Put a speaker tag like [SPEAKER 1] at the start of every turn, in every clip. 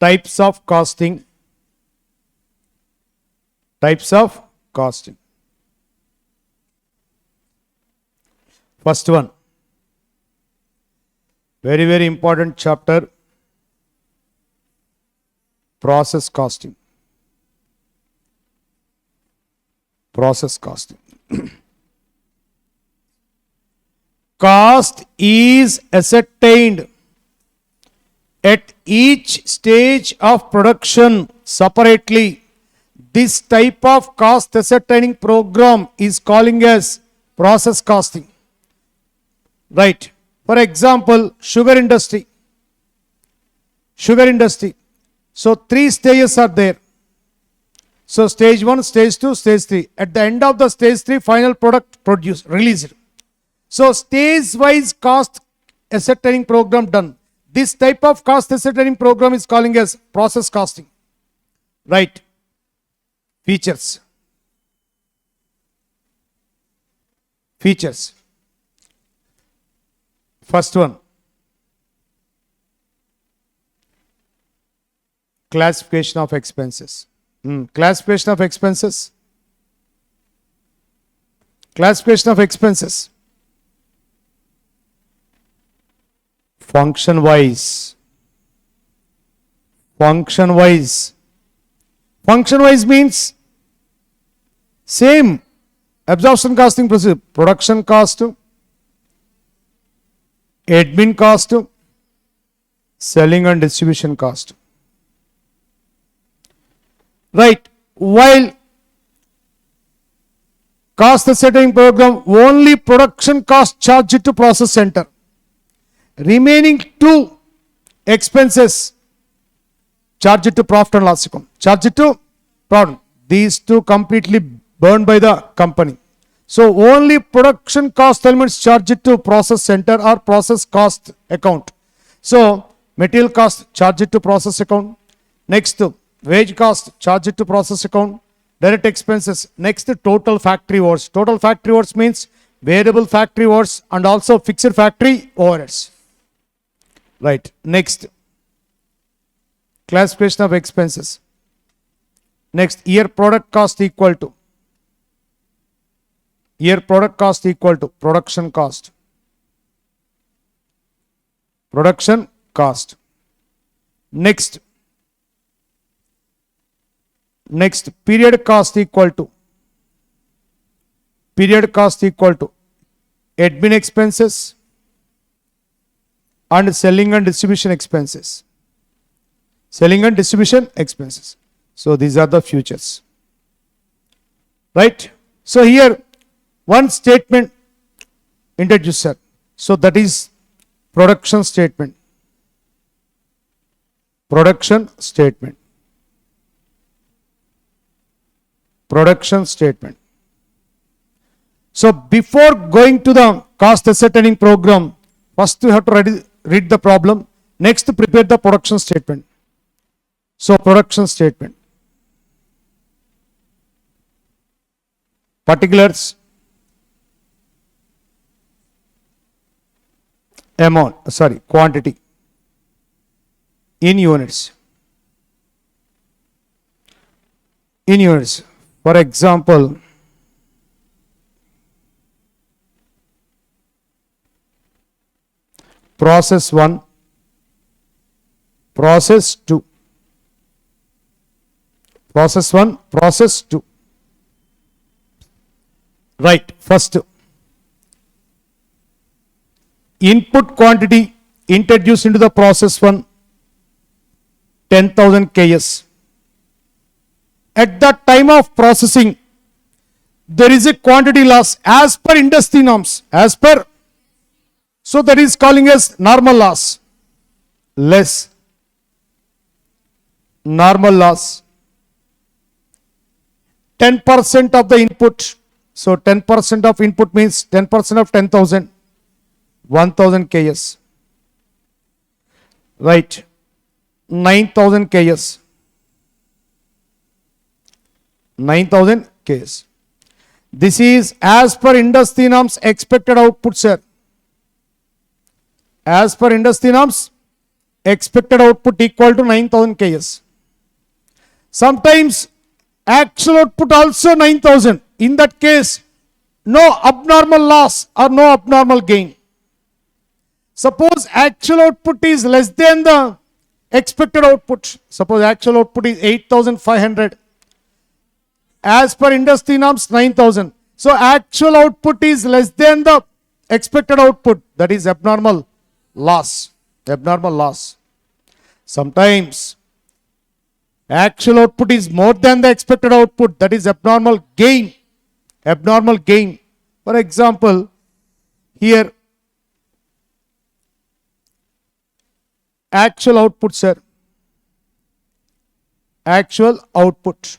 [SPEAKER 1] Types of costing. Types of costing. First one, very, very important chapter, process costing. Process costing. Cost is ascertained at each stage of production separately. This type of cost ascertaining program is calling as process costing. Right. For example, sugar industry. Sugar industry. So 3 stages are there. So stage 1, stage 2, stage 3. At the end of the stage 3, final product produced, released. So stage wise cost ascertaining program done. This type of cost ascertaining program is calling as process costing. Right. Features. Features. First one, classification of expenses. Classification of expenses. Classification of expenses. Function wise. Function wise. Function wise means same absorption costing procedure. Production cost, admin cost, selling and distribution cost. Right. While cost ascertaining program, only production cost charged to process center. Remaining 2 expenses charged to profit and loss account. Charged to profit. These 2 completely burned by the company. So only production cost elements charged to process center or process cost account. So material cost charged to process account. Next, wage cost charged to process account. Direct expenses. Next, total factory hours. Total factory hours means variable factory hours and also fixed factory overheads. Right. Next, classification of expenses. Next, year product cost equal to. Year product cost equal to production cost. Production cost. Next, period cost equal to. Period cost equal to admin expenses and selling and distribution expenses. Selling and distribution expenses. So these are the futures. Right. So here one statement introduced, sir. So that is production statement. Production statement. Production statement. So before going to the cost ascertaining program, first you have to read the problem. Next, prepare the production statement. So production statement. Particulars. Quantity in units. In units. For example, process 1, process 2. Process 1, process 2. Right. First, input quantity introduced into the process 1, 10,000 Ks. At the time of processing, there is a quantity loss as per industry norms. As per, so that is calling as normal loss. Less normal loss. 10% of the input. So 10% of input means 10% of 10,000. 1,000 Ks. Right. 9,000 Ks. 9,000 Ks. This is as per industry norms expected output, sir. As per industry norms expected output equal to 9000 KS. Sometimes actual output also 9000. In that case, no abnormal loss or no abnormal gain. Suppose actual output is less than the expected output. Suppose actual output is 8500. As per industry norms, 9000. So actual output is less than the expected output. That is abnormal loss. Abnormal loss. Sometimes actual output is more than the expected output. That is abnormal gain. Abnormal gain. For example, here actual output, sir. Actual output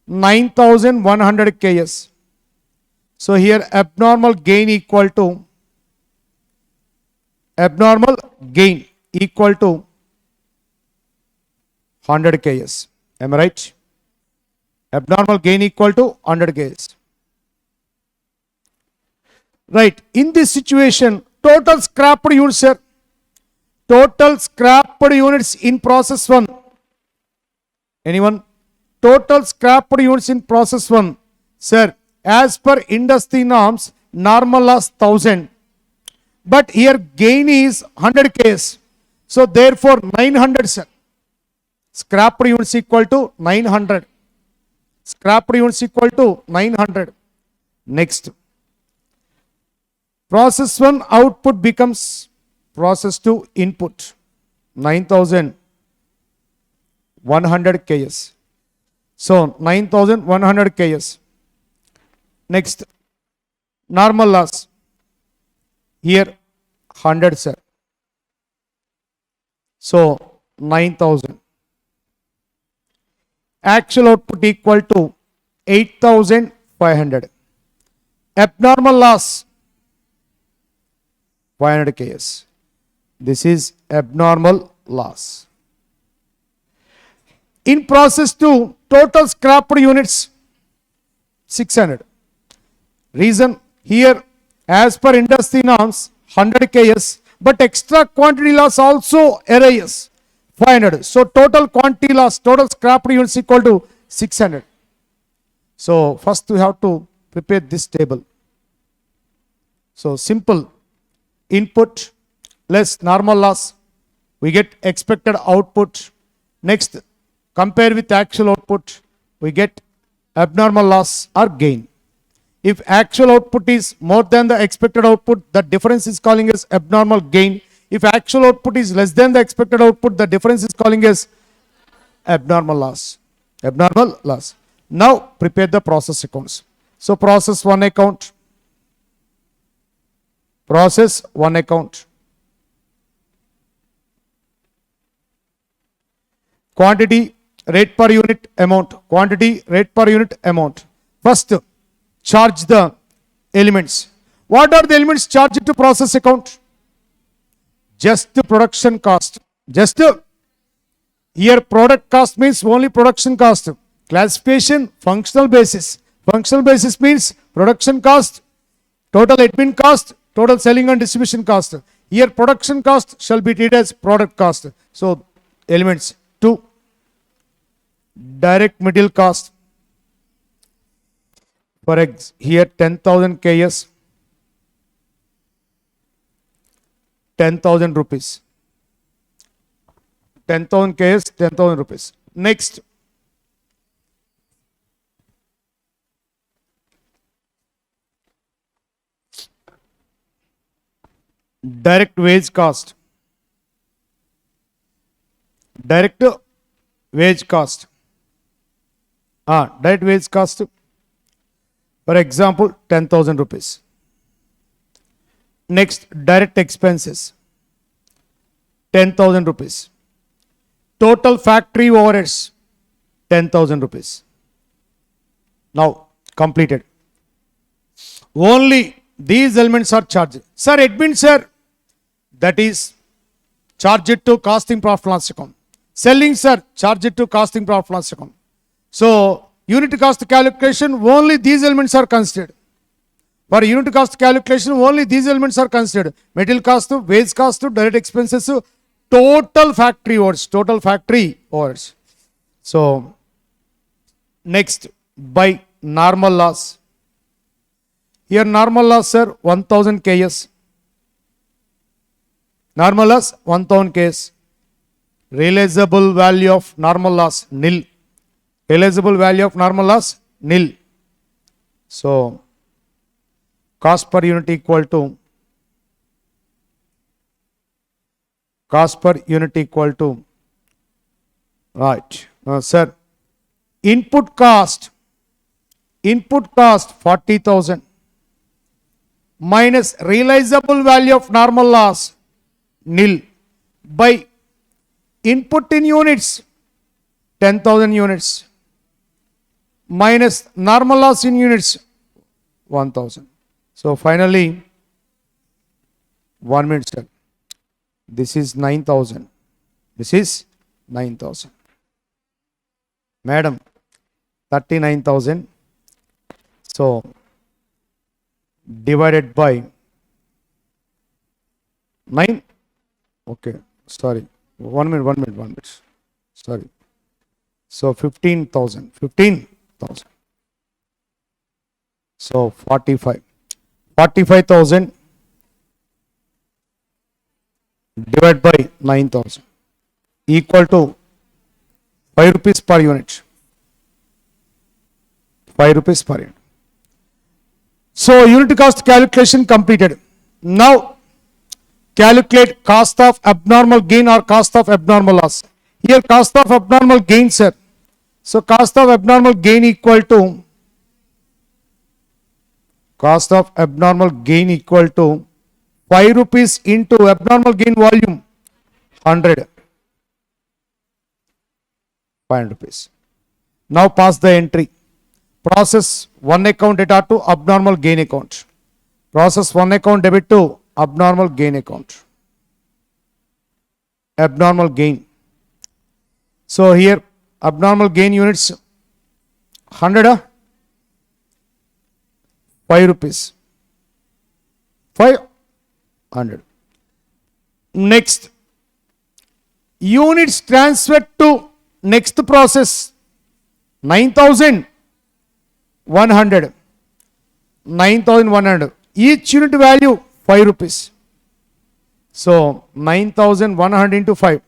[SPEAKER 1] 9100 KS. So here abnormal gain equal to 100 KS. Am I right? Abnormal gain equal to 100 KS. Right. In this situation, total scrapped units, sir. Total scrapped units in process 1. Anyone? Total scrapped units in process 1. Sir, as per industry norms, normal loss 1000. But here gain is 100 KS. So therefore 900, sir. Scrapped units equal to 900. Scrapped units equal to 900. Next. Process 1 output becomes process 2 input. 9100 KS. So 9100 KS. Next. Normal loss. Here 100, sir. So 9000. Actual output equal to 8500. Abnormal loss 500 KS. This is abnormal loss. In process 2, total scrapped units 600. Reason here, as per industry norms, 100 KS, but extra quantity loss also arise 500. So total quantity loss, total scrapped units equal to 600. So first we have to prepare this table. So simple. Input less normal loss, we get expected output. Next, compare with actual output, we get abnormal loss or gain. If actual output is more than the expected output, the difference is calling as abnormal gain. If actual output is less than the expected output, the difference is calling as abnormal loss. Abnormal loss. Now prepare the process accounts. So process 1 account. Process 1 account. Quantity, rate per unit, amount. Quantity, rate per unit, amount. First, charge the elements. What are the elements charged to process account? Just the production cost. Just here product cost means only production cost. Classification, functional basis. Functional basis means production cost, total admin cost, total selling and distribution cost. Here production cost shall be treated as product cost. So elements 2. Direct material cost. For here 10,000 KS. 10,000 rupees. 10,000 KS, 10,000 rupees. Next. Direct wage cost. Direct wage cost. Direct wage cost. For example, 10,000 rupees. Next, direct expenses. 10,000 rupees. Total factory overheads. 10,000 rupees. Now, completed. Only these elements are charged. Sir, admin, sir, that is charged to costing profit loss account. Selling, sir, charged to costing profit loss account. So, unit cost calculation, only these elements are considered. For unit cost calculation, only these elements are considered. Material cost, wage cost, direct expenses, total factory hours. So next, by normal loss. Here normal loss, sir, 1000 KS. Normal loss 1000 KS. Realizable value of normal loss nil. Realizable value of normal loss nil. So cost per unit equal to right. Sir, input cost 40,000 minus realizable value of normal loss nil by input in units 10,000 units minus normal loss in units 1000. So finally, 1 minute, sir. This is 9,000. This is 9,000. Madam, 39,000. So divided by 9. Okay, sorry. 1 minute. Sorry. So 15,000. So 45,000 divided by 9,000 equal to 5 rupees per unit. 5 rupees per unit. So unit cost calculation completed. Now calculate cost of abnormal gain or cost of abnormal loss. Here cost of abnormal gain, sir. So cost of abnormal gain equal to 5 rupees into abnormal gain volume 100. 500 rupees. Now pass the entry. Process one account data to abnormal gain account. Process one account debit to abnormal gain account. Abnormal gain. So here abnormal gain units 100. 5 rupees. 500. Next, units transferred to next process 9,100. 9,100. Each unit value 5 rupees. So 9,100 into 5.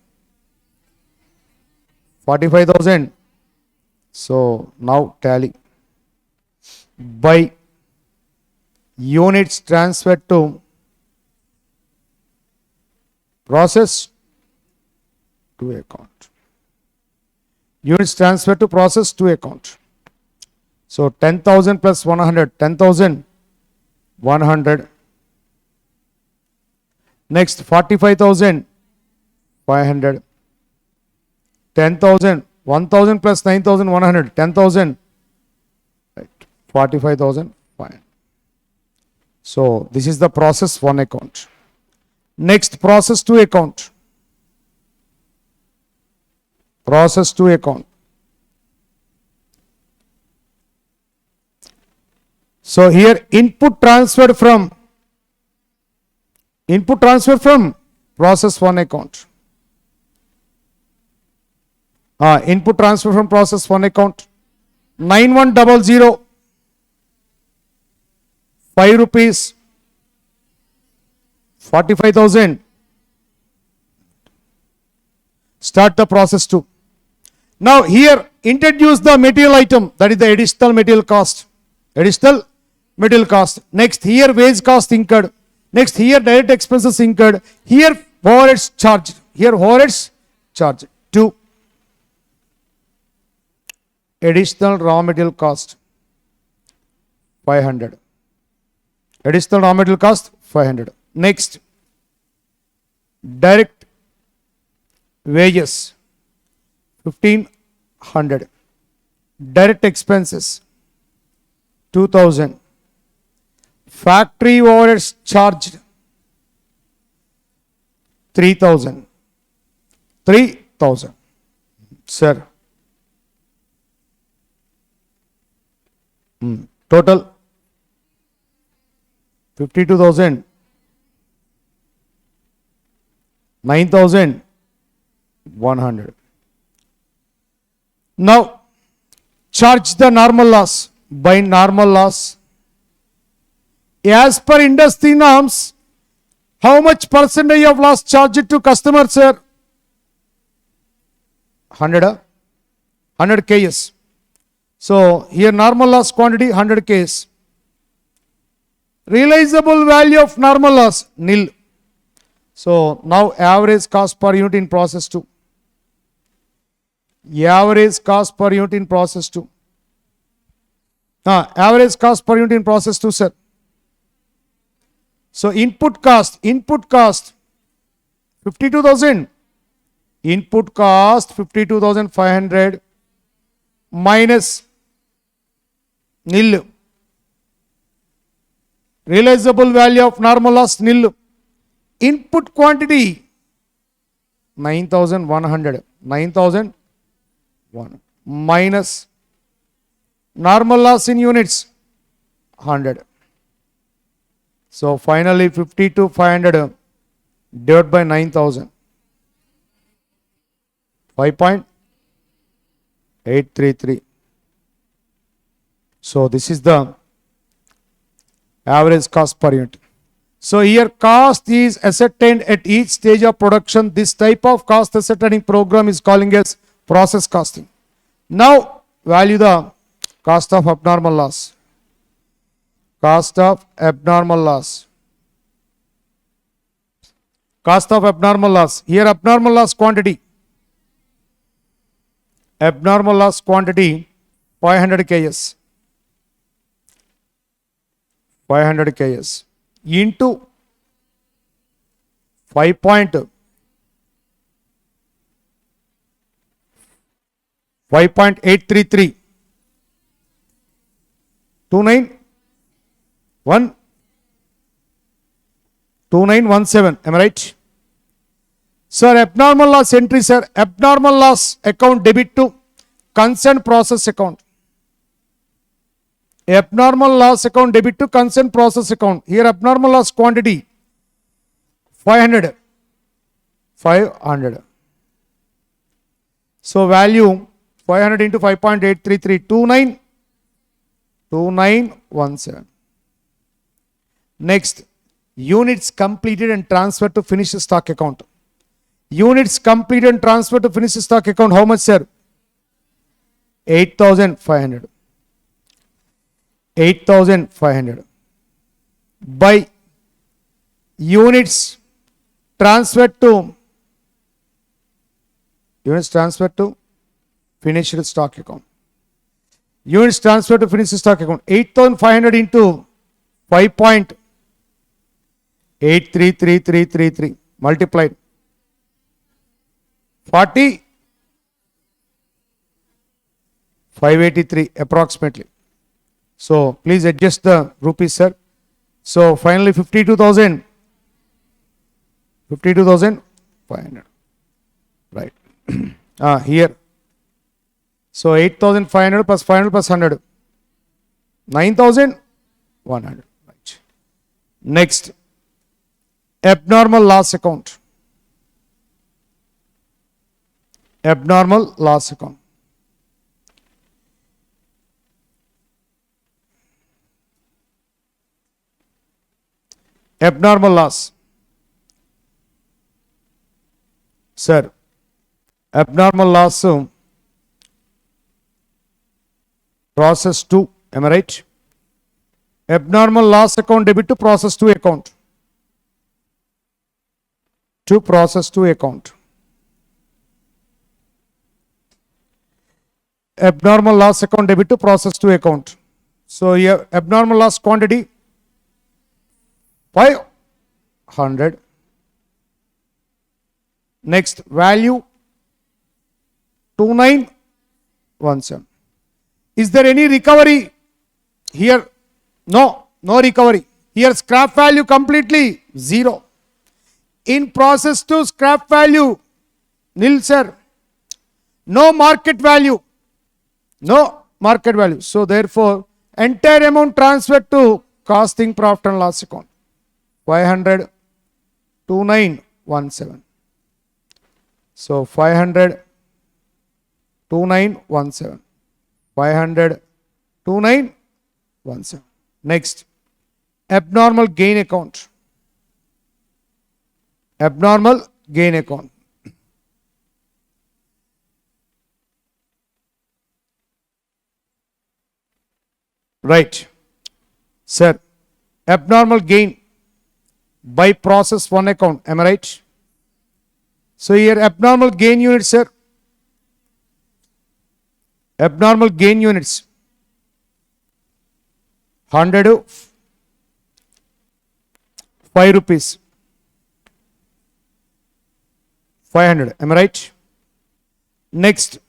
[SPEAKER 1] 45,000. So now tally. By units transferred to process to account. Units transferred to process to account. So 10,000 plus 100, 10,100. Next 45,500. 10,000, 1,000 plus 9,100, 10,000. Right. 45,500. So this is the process one account. Next process two account. Process two account. So here input transferred from process one account. Input transfer from process one account. 9100. 5 rupees. 45,000. Start the process 2. Now here introduce the material item, that is the additional material cost. Additional material cost. Next here wage cost incurred. Next here direct expenses incurred. Here overheads charged. Here overheads charged. 2. Additional raw material cost 500. Additional raw material cost 500. Next, direct wages 1,500. Direct expenses 2,000. Factory overheads charged 3,000. 3,000. Sir. Total 52,000. 9,000 100. Now, charge the normal loss by normal loss. As per industry norms, how much percentage of loss charged to customer, sir? 100 Ks. So, here normal loss quantity 100 Ks. Realizable value of normal loss, nil. So, now average cost per unit in process 2. Average cost per unit in process 2. Average cost per unit in process 2, sir. So, input cost 52,000. Input cost 52,500 minus nil. Realizable value of normal loss, nil. Input quantity 9,100. 9,001 minus normal loss in units 100. So finally 52,500 divided by 9,000. 5.833. So this is the average cost per unit. So here cost is ascertained at each stage of production. This type of cost ascertaining program is calling as process costing. Now value the cost of abnormal loss. Cost of abnormal loss. Cost of abnormal loss. Here abnormal loss quantity. Abnormal loss quantity 500 Ks. 500 Ks into 5.833 2917. Am I right? Sir, abnormal loss entry, sir. Abnormal loss account debit to concerned process account. Abnormal loss account debit to concerned process account. Here abnormal loss quantity 500. 500. So value 500 into 5.833 2917. Next, units completed and transferred to finished stock account. Units completed and transferred to finished stock account. How much, sir? 8,500. 8,500 by units transferred to finished stock account. Units transferred to finished stock account. 8,500 into 5.833333 multiplied 40,583 approximately. So please adjust the rupees, sir. So finally 52,500. Right. Here. So 8,500 plus 500 plus 100. 9,100. Right. Next. Abnormal loss account. Abnormal loss account. Abnormal loss. Sir, abnormal loss process 2, am I right? Abnormal loss account debit to process 2 account. To process 2 account. Abnormal loss account debit to process 2 account. So here abnormal loss quantity 500. Next value 2917. Is there any recovery here? No recovery. Here scrap value completely 0. In process 2 scrap value nil, sir. No market value. No market value. So therefore entire amount transferred to costing profit and loss account. 500 2917. So 500, 2917. 500, 2917. Next, abnormal gain account. Abnormal gain account. Right. Sir, abnormal gain by process 1 account. Am I right? So here abnormal gain units, sir. Abnormal gain units. 100, 5 rupees. 500. Am I right? Next.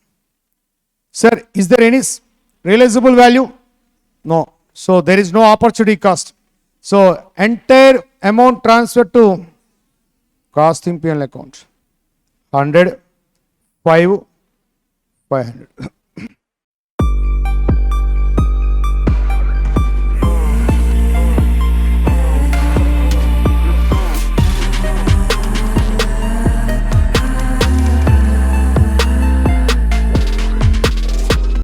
[SPEAKER 1] Sir, is there any realizable value? No. So there is no opportunity cost. So entire amount transferred to costing P&L account. 100, 5, 500.